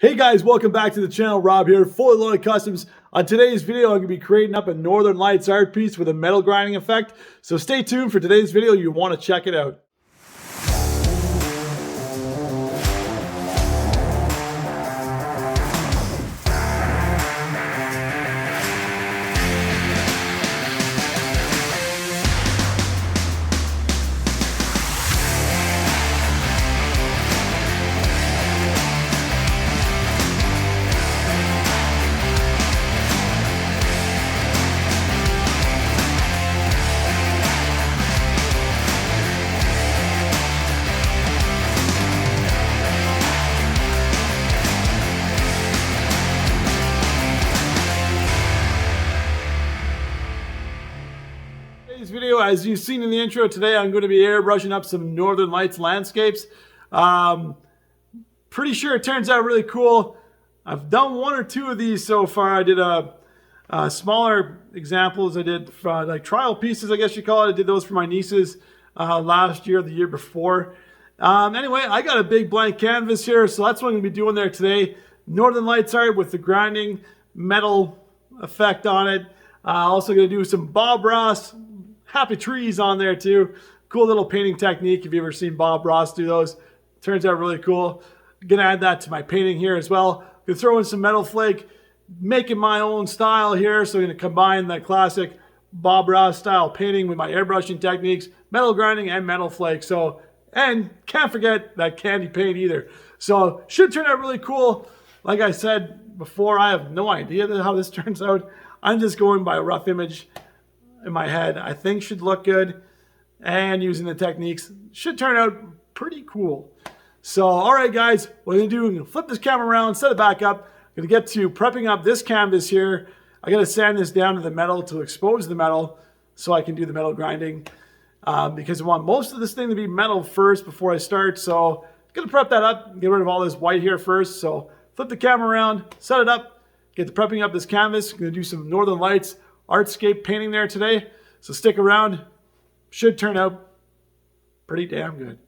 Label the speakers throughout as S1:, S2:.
S1: Hey guys, welcome back to the channel. Rob here, Fully Loaded Customs. On today's video, I'm going to be creating up a Northern Lights art piece with a metal grinding effect. So stay tuned for today's video. You want to check it out. Today's video, as you've seen in the intro today, I'm going to be airbrushing up some Northern Lights landscapes. Pretty sure it turns out really cool. I've done one or two of these so far. I did smaller examples. I did like trial pieces, I guess you call it. I did those for my nieces last year, the year before. Anyway, I got a big blank canvas here, so that's what I'm going to be doing there today. Northern Lights art with the grinding metal effect on it. Also going to do some Bob Ross happy trees on there too. Cool little painting technique. If you've ever seen Bob Ross do those, turns out really cool. I'm gonna add that to my painting here as well. Gonna throw in some metal flake, making my own style here. So I'm gonna combine the classic Bob Ross style painting with my airbrushing techniques, metal grinding and metal flake. So, and can't forget that candy paint either. So should turn out really cool. Like I said before, I have no idea how this turns out. I'm just going by a rough image in my head. I think should look good, and using the techniques should turn out pretty cool. So all right guys, what I'm gonna do, I'm gonna flip this camera around, set it back up. I'm gonna get to prepping up this canvas here. I gotta sand this down to the metal to expose the metal so I can do the metal grinding, because I want most of this thing to be metal first before I start. So I'm gonna prep that up, get rid of all this white here first. So flip the camera around, set it up, get to prepping up this canvas. I'm gonna do some Northern Lights artscape painting there today. So stick around. Should turn out pretty damn good.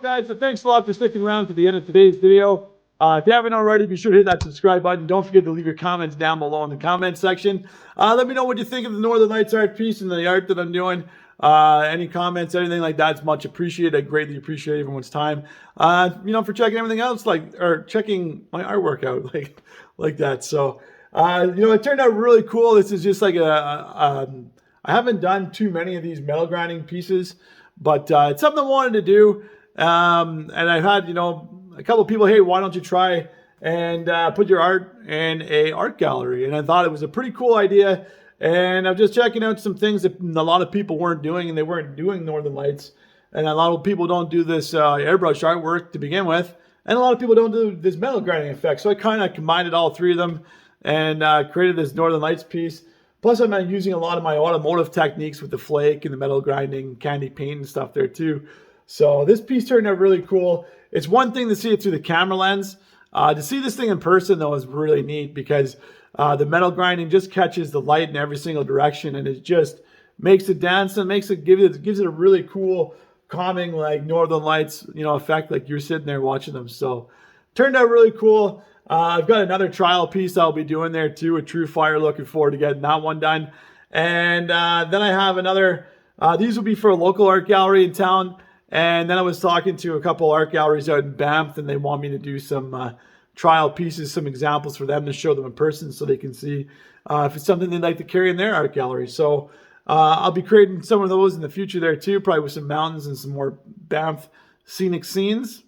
S1: Guys, so thanks a lot for sticking around to the end of today's video. If you haven't already, be sure to hit that subscribe button. Don't forget to leave your comments down below in the comment section. Let me know what you think of the Northern Lights art piece and the art that I'm doing. Any comments, anything like that's much appreciated. I greatly appreciate everyone's time. For checking everything else, or checking my artwork out, like that. So, it turned out really cool. This is just like I haven't done too many of these metal grinding pieces, but it's something I wanted to do. And I've had, a couple of people, hey, why don't you try and put your art in a art gallery? And I thought it was a pretty cool idea. And I'm just checking out some things that a lot of people weren't doing, and they weren't doing Northern Lights. And a lot of people don't do this airbrush artwork to begin with. And a lot of people don't do this metal grinding effect. So I kind of combined all three of them and created this Northern Lights piece. Plus, I'm using a lot of my automotive techniques with the flake and the metal grinding, candy paint and stuff there too. So this piece turned out really cool. It's one thing to see it through the camera lens. To see this thing in person, though, is really neat because the metal grinding just catches the light in every single direction, and it just makes it dance and gives it a really cool, calming, like Northern Lights, effect, like you're sitting there watching them. So turned out really cool. I've got another trial piece I'll be doing there too, a True Fire. Looking forward to getting that one done. And then I have another. These will be for a local art gallery in town. And then I was talking to a couple art galleries out in Banff, and they want me to do some trial pieces, some examples for them to show them in person so they can see if it's something they'd like to carry in their art gallery. So I'll be creating some of those in the future there too, probably with some mountains and some more Banff scenic scenes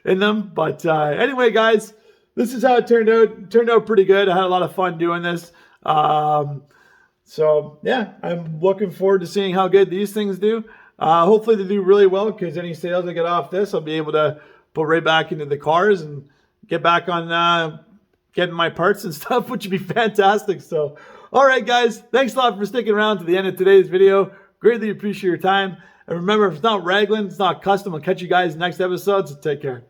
S1: in them. But anyway, guys, this is how it turned out. It turned out pretty good. I had a lot of fun doing this. So yeah, I'm looking forward to seeing how good these things do. Hopefully they do really well, because any sales I get off this, I'll be able to put right back into the cars and get back on getting my parts and stuff, which would be fantastic. So, all right, guys, thanks a lot for sticking around to the end of today's video. Greatly appreciate your time. And remember, if it's not Raglan, it's not custom. I'll catch you guys next episode, so take care.